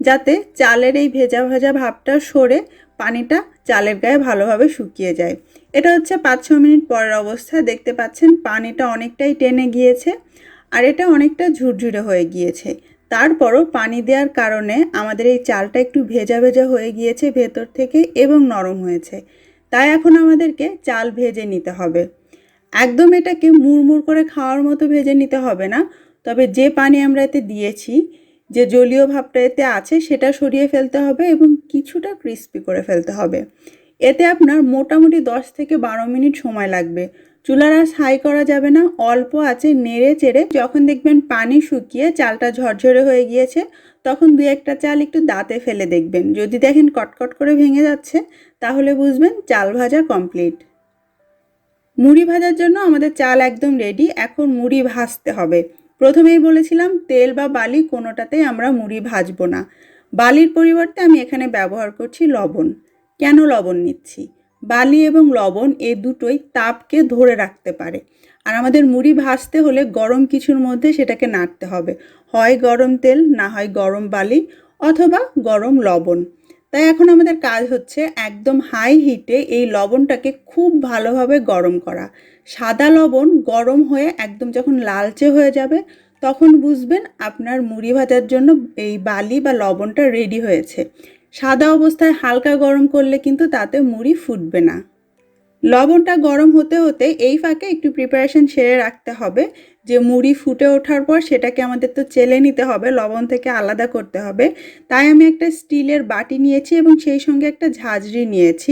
যাতে চালের এই ভেজা ভাজা ভাবটা সরে পানিটা চালের গায়ে ভালোভাবে শুকিয়ে যায়। এটা হচ্ছে 5-6 মিনিট পরের অবস্থা। দেখতে পাচ্ছেন পানিটা অনেকটাই টেনে গিয়েছে আর এটা অনেকটা ঝুরঝুরে হয়ে গিয়েছে। তারপরও পানি দেওয়ার কারণে আমাদের এই চালটা একটু ভেজা ভেজা হয়ে গিয়েছে ভেতর থেকে এবং নরম হয়েছে। তাই এখন আমাদেরকে চাল ভেজে নিতে হবে। একদম এটাকে মুড়মুড় করে খাওয়ার মতো ভেজে নিতে হবে না, তবে যে পানি আমরা এতে দিয়েছি, যে জলীয় ভাবটা এতে আছে, সেটা সরিয়ে ফেলতে হবে এবং কিছুটা ক্রিস্পি করে ফেলতে হবে। এতে আপনার মোটামুটি 10 থেকে 12 মিনিট সময় লাগবে। চুলার আঁচ হাই করা যাবে না, অল্প আঁচে নেড়ে চেড়ে যখন দেখবেন পানি শুকিয়ে চালটা ঝরঝরে হয়ে গিয়েছে, তখন 2-1টা চাল একটু দাঁতে ফেলে দেখবেন। যদি দেখেন কটকট করে ভেঙে যাচ্ছে, তাহলে বুঝবেন চাল ভাজা কমপ্লিট। মুড়ি ভাজার জন্য আমাদের চাল একদম রেডি। এখন মুড়ি ভাজতে হবে। প্রথমেই বলেছিলাম তেল বা বালি কোনোটাতেই আমরা মুড়ি ভাজবো না। বালির পরিবর্তে আমি এখানে ব্যবহার করছি লবণ। কেন লবণ নিচ্ছি? বালি এবং লবণ এই দুটোই তাপকে ধরে রাখতে পারে। আর আমাদের মুড়ি ভাজতে হলে গরম কিছুর মধ্যে সেটাকে নাড়তে হবে, হয় গরম তেল, না হয় গরম বালি, অথবা গরম লবণ। তাই এখন আমাদের কাজ হচ্ছে একদম হাই হিটে এই লবণটাকে খুব ভালোভাবে গরম করা। সাদা লবণ গরম হয়ে একদম যখন লালচে হয়ে যাবে, তখন বুঝবেন আপনার মুড়ি ভাজার জন্য এই বালি বা লবণটা রেডি হয়েছে। সাদা অবস্থায় হালকা গরম করলে কিন্তু তাতে মুড়ি ফুটবে না। লবণটা গরম হতে হতে এই ফাঁকে একটু প্রিপারেশন সেরে রাখতে হবে যে মুড়ি ফুটে ওঠার পর সেটাকে আমাদের তো চেলে নিতে হবে, লবণ থেকে আলাদা করতে হবে। তাই আমি একটা স্টিলের বাটি নিয়েছি এবং সেই সঙ্গে একটা ঝাঁঝরি নিয়েছি।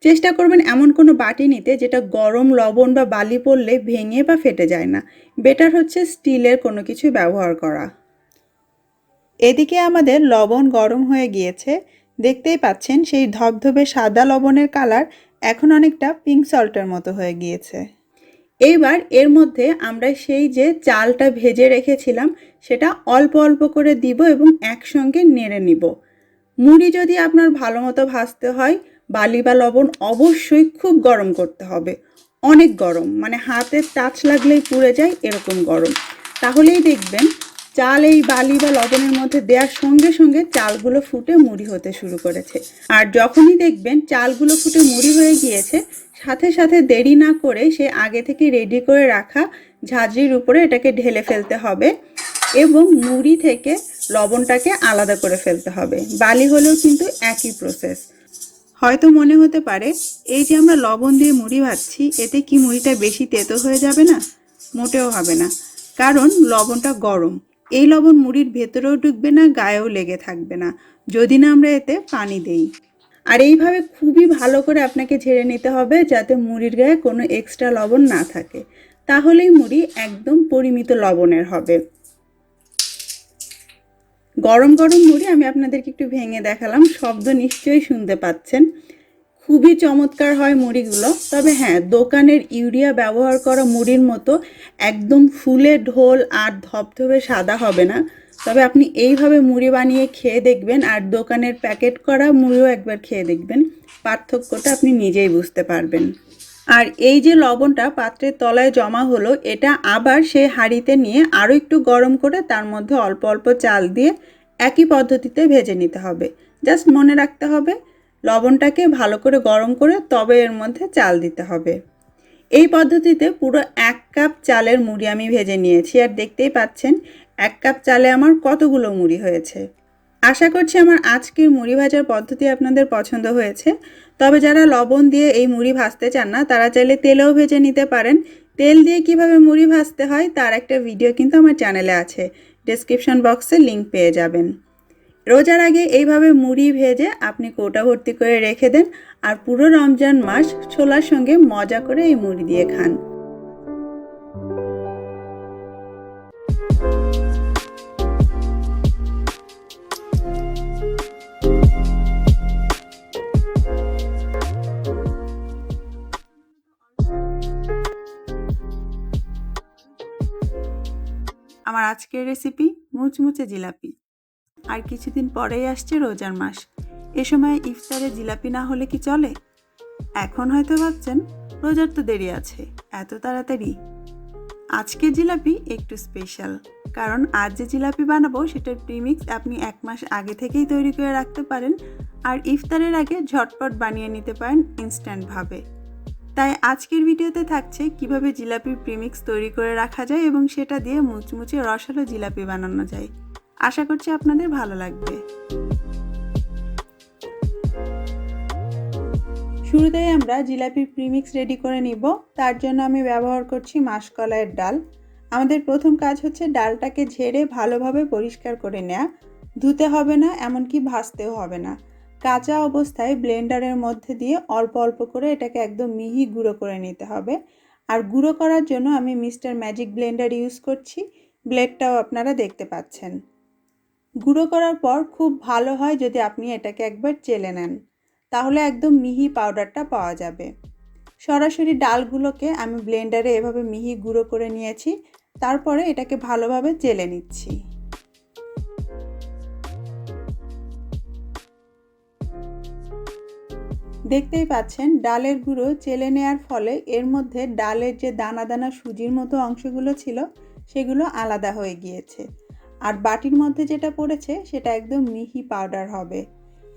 চেষ্টা করবেন এমন কোনো বাটি নিতে যেটা গরম লবণ বা বালি পড়লে ভেঙে বা ফেটে যায় না। বেটার হচ্ছে স্টিলের কোনো কিছু ব্যবহার করা। এদিকে আমাদের লবণ গরম হয়ে গিয়েছে। দেখতেই পাচ্ছেন সেই ধবধবে সাদা লবণের কালার এখন অনেকটা পিঙ্ক সল্টের মতো হয়ে গিয়েছে। এইবার এর মধ্যে আমরা সেই যে চালটা ভেজে রেখেছিলাম সেটা অল্প অল্প করে দিব এবং একসঙ্গে নেড়ে নিব। মুড়ি যদি আপনার ভালো মতো ভাজতে হয়, বালি বা লবণ অবশ্যই খুব গরম করতে হবে, অনেক গরম, মানে হাতের টাচ লাগলেই পুড়ে যায় এরকম গরম। তাহলেই দেখবেন চাল এই বালি বা লবণের মধ্যে দেওয়ার সঙ্গে সঙ্গে চালগুলো ফুটে মুড়ি হতে শুরু করেছে। আর যখনই দেখবেন চালগুলো ফুটে মুড়ি হয়ে গিয়েছে, সাথে সাথে দেরি না করে সে আগে থেকে রেডি করে রাখা ঝাঁঝরির উপরে এটাকে ঢেলে ফেলতে হবে এবং মুড়ি থেকে লবণটাকে আলাদা করে ফেলতে হবে। বালি হলেও কিন্তু একই প্রসেস। হয়তো মনে হতে পারে এই যে আমরা লবণ দিয়ে মুড়ি ভাজছি, এতে কি মুড়িটা বেশি তেতো হয়ে যাবে না? মোটেও হবে না, কারণ লবণটা গরম। এই লবণ মুড়ির ভেতরেও ঢুকবে না, গায়েও লেগে থাকবে না যদি না আমরা এতে পানি দেই। আর এইভাবে খুবই ভালো করে আপনাকে ঝেড়ে নিতে হবে যাতে মুড়ির গায়ে কোনো এক্সট্রা লবণ না থাকে, তাহলেই মুড়ি একদম পরিমিত লবণের হবে। গরম গরম মুড়ি আমি আপনাদেরকে একটু ভেঙে দেখালাম, শব্দ নিশ্চয়ই শুনতে পাচ্ছেন। খুবই চমৎকার হয় মুড়িগুলো। তবে হ্যাঁ, দোকানের ইউরিয়া ব্যবহার করা মুড়ির মতো একদম ফুলে ঢোল আর ধবধবে সাদা হবে না। তবে আপনি এইভাবে মুড়ি বানিয়ে খেয়ে দেখবেন আর দোকানের প্যাকেট করা মুড়িও একবার খেয়ে দেখবেন, পার্থক্যটা আপনি নিজেই বুঝতে পারবেন। আর এই যে লবণটা পাত্রের তলায় জমা হলো, এটা আবার সেই হাঁড়িতে নিয়ে আরও একটু গরম করে তার মধ্যে অল্প অল্প চাল দিয়ে একই পদ্ধতিতে ভেজে নিতে হবে। জাস্ট মনে রাখতে হবে লবণটাকে ভালো করে গরম করে তবে এর মধ্যে চাল দিতে হবে। এই পদ্ধতিতে পুরো 1 কাপ চালের মুড়ি আমি ভেজে নিয়েছি আর দেখতেই পাচ্ছেন 1 কাপ চালে আমার কতগুলো মুড়ি হয়েছে। আশা করছি আমার আজকের মুড়ি ভাজার পদ্ধতি আপনাদের পছন্দ হয়েছে। তবে যারা লবণ দিয়ে এই মুড়ি ভাজতে চান না, তারা চাইলে তেলেও ভেজে নিতে পারেন। তেল দিয়ে কিভাবে মুড়ি ভাজতে হয় তার একটা ভিডিও কিন্তু আমার চ্যানেলে আছে, ডেসক্রিপশন বক্সে লিংক পেয়ে যাবেন। রোজার আগে এইভাবে মুড়ি ভেজে আপনি কৌটা ভর্তি করে রেখে দেন আর পুরো রমজান মাস ছোলার সঙ্গে মজা করে এই মুড়ি দিয়ে খান। আমার আজকের রেসিপি মুচমুচে জিলাপি। আর কিছুদিন পরেই আসছে রোজার মাস। এ সময় ইফতারে জিলাপি না হলে কি চলে? এখন হয়তো ভাবছেন রোজার তো দেরি আছে, এত তাড়াতাড়ি? আজকের জিলাপি একটু স্পেশাল, কারণ আজ যে জিলাপি বানাবো সেটার প্রিমিক্স আপনি 1 মাস আগে থেকেই তৈরি করে রাখতে পারেন, আর ইফতারের আগে ঝটপট বানিয়ে নিতে পারেন ইনস্ট্যান্টভাবে। তাই আজকের ভিডিওতে থাকছে কিভাবে জিলাপির প্রিমিক্স তৈরি করে রাখা যায় এবং সেটা দিয়ে মুচমুচে রসালো জিলাপি বানানো যায়। আশা করছি আপনাদের ভালো লাগবে। শুরুতেই আমরা জিলাপির প্রিমিক্স রেডি করে নিব। তার জন্য আমি ব্যবহার করছি মাসকলাইয়ের ডাল। আমাদের প্রথম কাজ হচ্ছে ডালটাকে ঝেড়ে ভালোভাবে পরিষ্কার করে নেওয়া। ধুতে হবে না, এমনকি ভাজতেও হবে না। কাঁচা অবস্থায় ব্লেন্ডারের মধ্যে দিয়ে অল্প অল্প করে এটাকে একদম মিহি গুঁড়ো করে নিতে হবে। আর গুঁড়ো করার জন্য আমি মিস্টার ম্যাজিক ব্লেন্ডার ইউজ করছি। ব্লেডটাও আপনারা দেখতে পাচ্ছেন। গুঁড়ো করার পর খুব ভালো হয় যদি আপনি এটাকে একবার চেলে নেন, তাহলে একদম মিহি পাউডারটা পাওয়া যাবে। সরাসরি ডালগুলোকে আমি ব্লেন্ডারে এভাবে মিহি গুঁড়ো করে নিয়েছি। তারপরে এটাকে ভালোভাবে চেলে নিচ্ছি। দেখতেই পাচ্ছেন ডালের গুঁড়ো চেলে নেওয়ার ফলে এর মধ্যে ডালের যে দানা দানা সুজির মতো অংশগুলো ছিল সেগুলো আলাদা হয়ে গিয়েছে। আর বাটির মধ্যে যেটা পড়েছে সেটা একদম মিহি পাউডার হবে।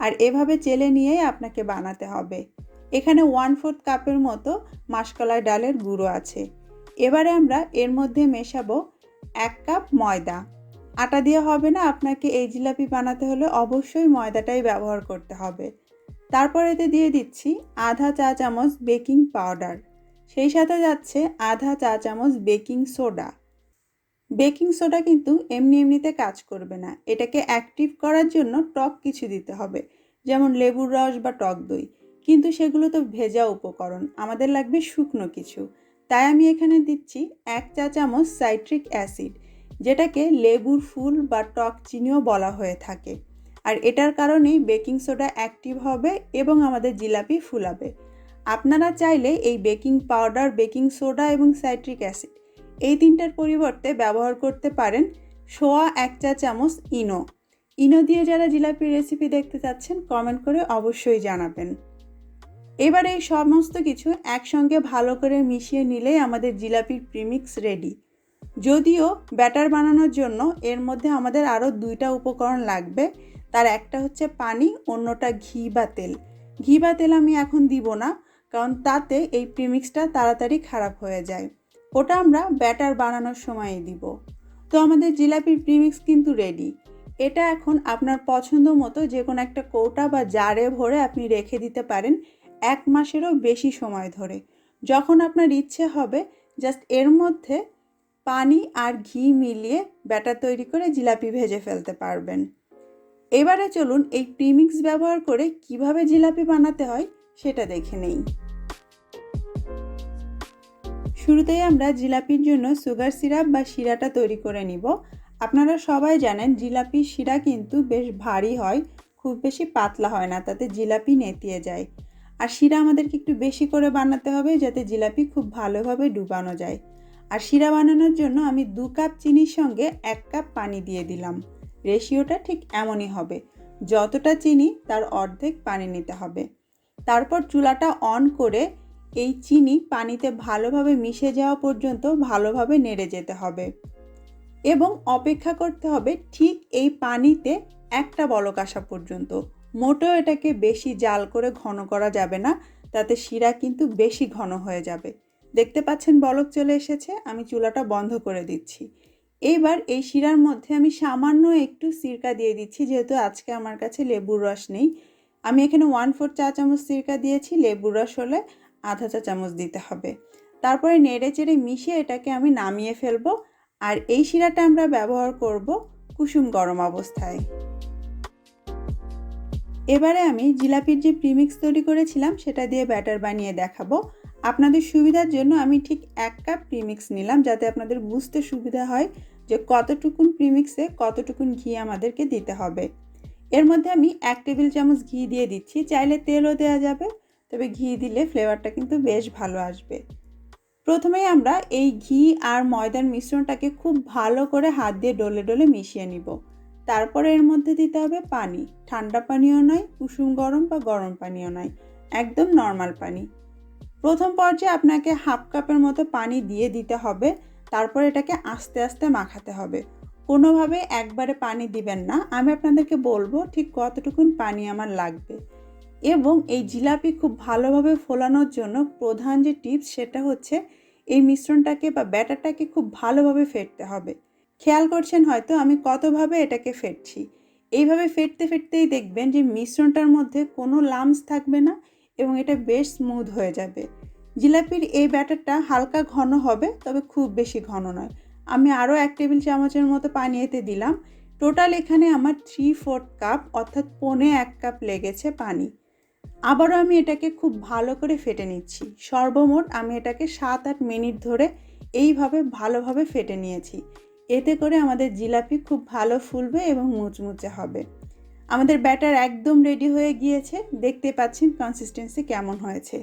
আর এভাবে চেলে নিয়েই আপনাকে বানাতে হবে। এখানে 1/4 কাপের মতো মাসকলাই ডালের গুঁড়ো আছে। এবারে আমরা এর মধ্যে মেশাবো 1 কাপ ময়দা। আটা দিয়ে হবে না, আপনাকে এই জিলাপি বানাতে হলে অবশ্যই ময়দাটাই ব্যবহার করতে হবে। তারপর এতে দিয়ে দিচ্ছি আধা চা চামচ বেকিং পাউডার, সেই সাথে যাচ্ছে আধা চা চামচ বেকিং সোডা। বেকিং সোডা কিন্তু এমনি এমনিতে কাজ করবে না, এটাকে অ্যাক্টিভ করার জন্য টক কিছু দিতে হবে, যেমন লেবুর রস বা টক দই। কিন্তু সেগুলো তো ভেজা উপকরণ, আমাদের লাগবে শুকনো কিছু। তাই আমি এখানে দিচ্ছি 1 চা চামচ সাইট্রিক অ্যাসিড, যেটাকে লেবুর ফুল বা টক চিনিও বলা হয়ে থাকে। আর এটার কারণেই বেকিং সোডা অ্যাক্টিভ হবে এবং আমাদের জিলাপি ফুলাবে। আপনারা চাইলে এই বেকিং পাউডার, বেকিং সোডা এবং সাইট্রিক অ্যাসিড এই তিনটার পরিবর্তে ব্যবহার করতে পারেন 1 চা চামচ ইনো। ইনো দিয়ে যারা জিলাপির রেসিপি দেখতে চাচ্ছেন কমেন্ট করে অবশ্যই জানাবেন। এবার এই সমস্ত কিছু একসঙ্গে ভালো করে মিশিয়ে নিলেই আমাদের জিলাপির প্রিমিক্স রেডি। যদিও ব্যাটার বানানোর জন্য এর মধ্যে আমাদের আরও 2টা উপকরণ লাগবে। তার একটা হচ্ছে পানি, অন্যটা ঘি বা তেল। ঘি বা তেল আমি এখন দিব না, কারণ তাতে এই প্রিমিক্সটা তাড়াতাড়ি খারাপ হয়ে যায়। ওটা আমরা ব্যাটার বানানোর সময়ই দিব। তো আমাদের জিলাপির প্রিমিক্স কিন্তু রেডি। এটা এখন আপনার পছন্দ মতো যে কোনো একটা কৌটা বা জারে ভরে আপনি রেখে দিতে পারেন 1 মাসেরও বেশি সময় ধরে। যখন আপনার ইচ্ছে হবে জাস্ট এর মধ্যে পানি আর ঘি মিলিয়ে ব্যাটার তৈরি করে জিলাপি ভেজে ফেলতে পারবেন। এবারে চলুন এই প্রিমিক্স ব্যবহার করে কিভাবে জিলাপি বানাতে হয় সেটা দেখে নেই। শুরুতেই আমরা জিলাপির জন্য সুগার সিরাপ বা শিরাটা তৈরি করে নিব। আপনারা সবাই জানেন জিলাপির শিরা কিন্তু বেশ ভারী হয়, খুব বেশি পাতলা হয় না, তাতে জিলাপি নেতিয়ে যায়। আর শিরা আমাদেরকে একটু বেশি করে বানাতে হবে যাতে জিলাপি খুব ভালোভাবে ডুবানো যায়। আর শিরা বানানোর জন্য আমি 2 কাপ চিনির সঙ্গে 1 কাপ পানি দিয়ে দিলাম। রেশিওটা ঠিক এমনই হবে, যতটা চিনি তার অর্ধেক পানি নিতে হবে। তারপর চুলাটা অন করে এই চিনি পানিতে ভালোভাবে মিশে যাওয়া পর্যন্ত ভালোভাবে নেড়ে যেতে হবে এবং অপেক্ষা করতে হবে ঠিক এই পানিতে একটা বলক আসা পর্যন্ত। মোটেও এটাকে বেশি জাল করে ঘন করা যাবে না, তাতে শিরা কিন্তু বেশি ঘন হয়ে যাবে। দেখতে পাচ্ছেন বলক চলে এসেছে, আমি চুলাটা বন্ধ করে দিচ্ছি। এইবার এই শিরার মধ্যে আমি সামান্য একটু সিরকা দিয়ে দিচ্ছি, যেহেতু আজকে আমার কাছে লেবুর রস নেই। আমি এখানে 1/4 চা চামচ সিরকা দিয়েছি, লেবুর রস হলে আধা চা চামচ দিতে হবে। তারপরে নেড়ে চেড়ে মিশিয়ে এটাকে আমি নামিয়ে ফেলবো। আর এই শিরাটা আমরা ব্যবহার করব কুসুম গরম অবস্থায়। এবারে আমি জিলাপির যে প্রিমিক্স তৈরি করেছিলাম সেটা দিয়ে ব্যাটার বানিয়ে দেখাবো। আপনাদের সুবিধার জন্য আমি ঠিক 1 কাপ প্রিমিক্স নিলাম, যাতে আপনাদের বুঝতে সুবিধা হয় যে কতটুকুন প্রিমিক্সে কতটুকুন ঘি আমাদেরকে দিতে হবে। এর মধ্যে আমি 1 টেবিল চামচ ঘি দিয়ে দিচ্ছি, চাইলে তেলও দেওয়া যাবে, তবে ঘি দিলে ফ্লেভারটা কিন্তু বেশ ভালো আসবে। প্রথমেই আমরা এই ঘি আর ময়দার মিশ্রণটাকে খুব ভালো করে হাত দিয়ে ডলে ডলে মিশিয়ে নিব। তারপরে এর মধ্যে দিতে হবে পানি। ঠান্ডা পানিও নয়, কুসুম গরম বা গরম পানিও নয়, একদম নর্মাল পানি। প্রথম পর্যায়ে আপনাকে হাফ কাপের মতো পানি দিয়ে দিতে হবে। তারপর এটাকে আস্তে আস্তে মাখাতে হবে। কোনোভাবে একবারে পানি দিবেন না। আমি আপনাদেরকে বলবো ঠিক কতটুকুন পানি আমার লাগবে। এবং এই জিলাপি খুব ভালোভাবে ফোলানোর জন্য প্রধান যে টিপস সেটা হচ্ছে এই মিশ্রণটাকে বা ব্যাটারটাকে খুব ভালোভাবে ফেটতে হবে। খেয়াল করছেন হয়তো আমি কতভাবে এটাকে ফেটছি। এইভাবে ফেটতে ফেটতেই দেখবেন যে মিশ্রণটার মধ্যে কোনো লাম্পস থাকবে না এবং এটা বেশ স্মুথ হয়ে যাবে। জিলাপির এই ব্যাটারটা হালকা ঘন হবে, তবে খুব বেশি ঘন নয়। আমি আরও 1 টেবিল চামচের মতো পানি এতে দিলাম। টোটাল এখানে আমার 3/4 কাপ অর্থাৎ 1.25 কাপ লেগেছে পানি। আবারও আমি এটাকে খুব ভালো করে ফেটে নিচ্ছি। সর্বমোট আমি এটাকে 7-8 মিনিট ধরে এইভাবে ভালোভাবে ফেটে নিয়েছি। এতে করে আমাদের জিলাপি খুব ভালো ফুলবে এবং মুচমুচে হবে। আমাদের ব্যাটার একদম রেডি হয়ে গিয়েছে। দেখতে পাচ্ছেন কনসিস্টেন্সি কেমন হয়েছে।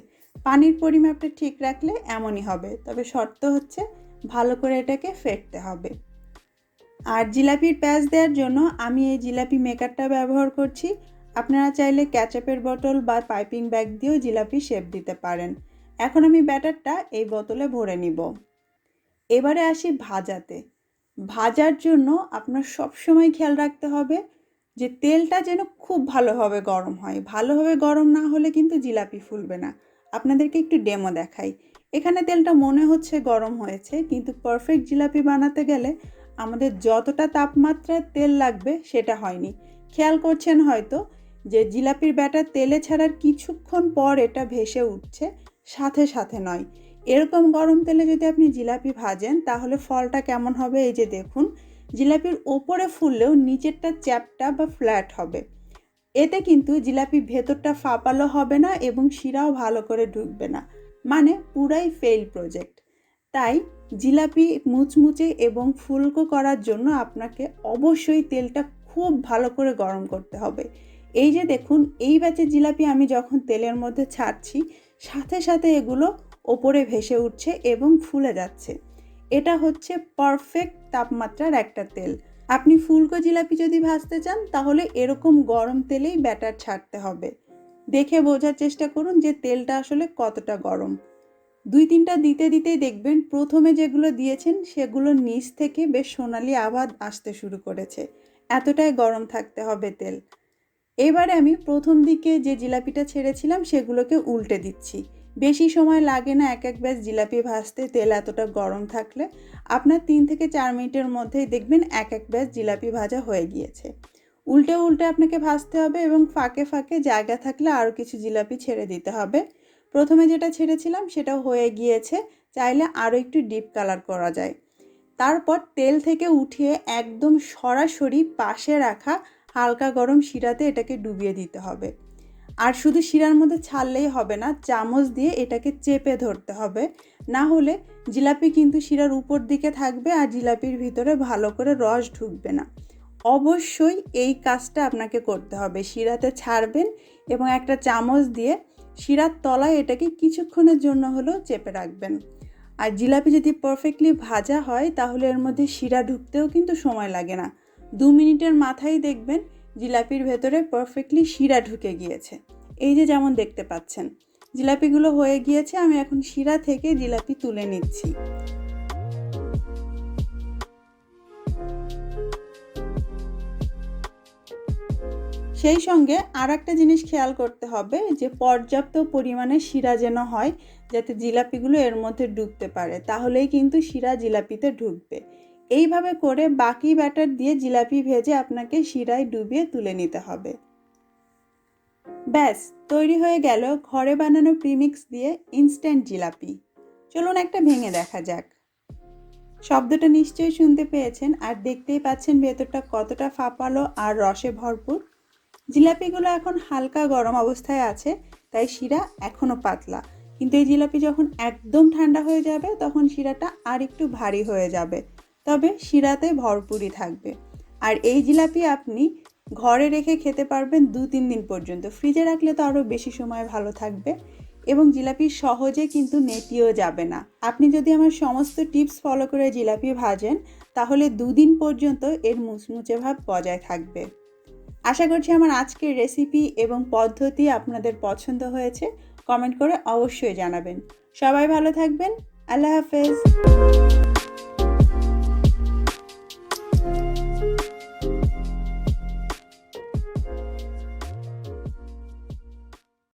পানির পরিমাপটা ঠিক রাখলে এমনই হবে, তবে শর্ত হচ্ছে ভালো করে এটাকে ফেটতে হবে। আর জিলাপির প্যাচ দেওয়ার জন্য আমি এই জিলাপি মেকারটা ব্যবহার করছি। আপনারা চাইলে ক্যাচাপের বোতল বা পাইপিং ব্যাগ দিয়েও জিলাপি শেপ দিতে পারেন। এখন আমি ব্যাটারটা এই বোতলে ভরে নিব। এবারে আসি ভাজাতে। ভাজার জন্য আপনার সবসময় খেয়াল রাখতে হবে যে তেলটা যেন খুব ভালোভাবে গরম হয়। ভালোভাবে গরম না হলে কিন্তু জিলাপি ফুলবে না। আপনাদেরকে একটু ডেমো দেখাই। এখানে তেলটা মনে হচ্ছে গরম হয়েছে, কিন্তু পারফেক্ট জিলাপি বানাতে গেলে আমাদের যতটা তাপমাত্রায় তেল লাগবে সেটা হয়নি। খেয়াল করছেন হয়তো যে জিলাপির ব্যাটার তেলে ছাড়ার কিছুক্ষণ পর এটা ভেসে উঠছে, সাথে সাথে নয়। এরকম গরম তেলে যদি আপনি জিলাপি ভাজেন তাহলে ফলটা কেমন হবে, এই যে দেখুন, জিলাপির ওপরে ফুললেও নিচেরটা চ্যাপ্টা বা ফ্ল্যাট হবে। এতে কিন্তু জিলাপি ভেতরটা ফাঁপালো হবে না এবং শিরাও ভালো করে ঢুকবে না, মানে পুরাই ফেল প্রজেক্ট। তাই জিলাপি মুচমুচে এবং ফুলকো করার জন্য আপনাকে অবশ্যই তেলটা খুব ভালো করে গরম করতে হবে। এই যে দেখুন, এই ব্যাচের জিলাপি আমি যখন তেলের মধ্যে ছাড়ছি, সাথে সাথে এগুলো ওপরে ভেসে উঠছে এবং ফুলে যাচ্ছে। এটা হচ্ছে পারফেক্ট তাপমাত্রার একটা তেল। আপনি ফুলকো জিলাপি যদি ভাজতে চান তাহলে এরকম গরম তেলেই ব্যাটার ছাড়তে হবে। দেখে বোঝার চেষ্টা করুন যে তেলটা আসলে কতটা গরম। 2-3টা দিতে দিতেই দেখবেন প্রথমে যেগুলো দিয়েছেন সেগুলো নিচ থেকে বেশ সোনালি আওয়াজ আসতে শুরু করেছে। এতটাই গরম থাকতে হবে তেল। এবারে আমি প্রথম দিকে যে জিলাপিটা ছেড়েছিলাম সেগুলোকে উল্টে দিচ্ছি। বেশি সময় লাগে না এক এক ব্যাচ জিলাপি ভাজতে, তেল এতটা গরম থাকলে। আপনার 3 থেকে 4 মিনিটের মধ্যেই দেখবেন এক এক ব্যাচ জিলাপি ভাজা হয়ে গিয়েছে। উল্টে উল্টে আপনাকে ভাজতে হবে এবং ফাঁকে ফাঁকে জায়গা থাকলে আরও কিছু জিলাপি ছেড়ে দিতে হবে। প্রথমে যেটা ছেড়েছিলাম সেটাও হয়ে গিয়েছে, চাইলে আরও একটু ডিপ কালার করা যায়। তারপর তেল থেকে উঠিয়ে একদম সরাসরি পাশে রাখা হালকা গরম শিরাতে এটাকে ডুবিয়ে দিতে হবে। আর শুধু শিরার মধ্যে ছাড়লেই হবে না, চামচ দিয়ে এটাকে চেপে ধরতে হবে। না হলে জিলাপি কিন্তু শিরার উপর দিকে থাকবে আর জিলাপির ভিতরে ভালো করে রস ঢুকবে না। অবশ্যই এই কাজটা আপনাকে করতে হবে। শিরাতে ছাড়বেন এবং একটা চামচ দিয়ে শিরার তলায় এটাকে কিছুক্ষণের জন্য হলেও চেপে রাখবেন। আর জিলাপি যদি পারফেক্টলি ভাজা হয় তাহলে এর মধ্যে শিরা ঢুকতেও কিন্তু সময় লাগে না। 2 মিনিটের মাথায় দেখবেন জিলাপির ভেতরে পারফেক্টলি শিরা ঢুকে গিয়েছে। এই যে যেমন দেখতে পাচ্ছেন জিলাপিগুলো হয়ে গিয়েছে। আমি এখন শিরা থেকে জিলাপি তুলে নিচ্ছি। সেই সঙ্গে আর একটা জিনিস খেয়াল করতে হবে যে পর্যাপ্ত পরিমাণে শিরা যেন হয়, যাতে জিলাপিগুলো এর মধ্যে ঢুকতে পারে, তাহলেই কিন্তু শিরা জিলাপিতে ঢুকবে। এইভাবে করে বাকি ব্যাটার দিয়ে জিলাপি ভেজে আপনাকে শিরায় ডুবিয়ে তুলে নিতে হবে। ব্যাস তৈরি হয়ে গেল ঘরে বানানো প্রিমিক্স দিয়ে ইনস্ট্যান্ট জিলাপি। চলুন একটা ভেঙে দেখা যাক। শব্দটা নিশ্চয়ই শুনতে পেয়েছেন আর দেখতেই পাচ্ছেন ভেতরটা কতটা ফাঁপালো আর রসে ভরপুর। জিলাপিগুলো এখন হালকা গরম অবস্থায় আছে, তাই শিরা এখনও পাতলা। কিন্তু এই জিলাপি যখন একদম ঠান্ডা হয়ে যাবে তখন শিরাটা আর একটু ভারী হয়ে যাবে, তবে শিরাতে ভরপুরই থাকবে। আর এই জিলাপি আপনি ঘরে রেখে খেতে পারবেন 2-3 দিন পর্যন্ত। ফ্রিজে রাখলে তো আরও বেশি সময় ভালো থাকবে। এবং জিলাপি সহজে কিন্তু নেতিয়েও যাবে না। আপনি যদি আমার সমস্ত টিপস ফলো করে জিলাপি ভাজেন তাহলে 2 দিন পর্যন্ত এর মুচমুচে ভাব বজায় থাকবে। আশা করছি আমার আজকের রেসিপি এবং পদ্ধতি আপনাদের পছন্দ হয়েছে। কমেন্ট করে অবশ্যই জানাবেন। সবাই ভালো থাকবেন। আল্লাহ হাফেজ।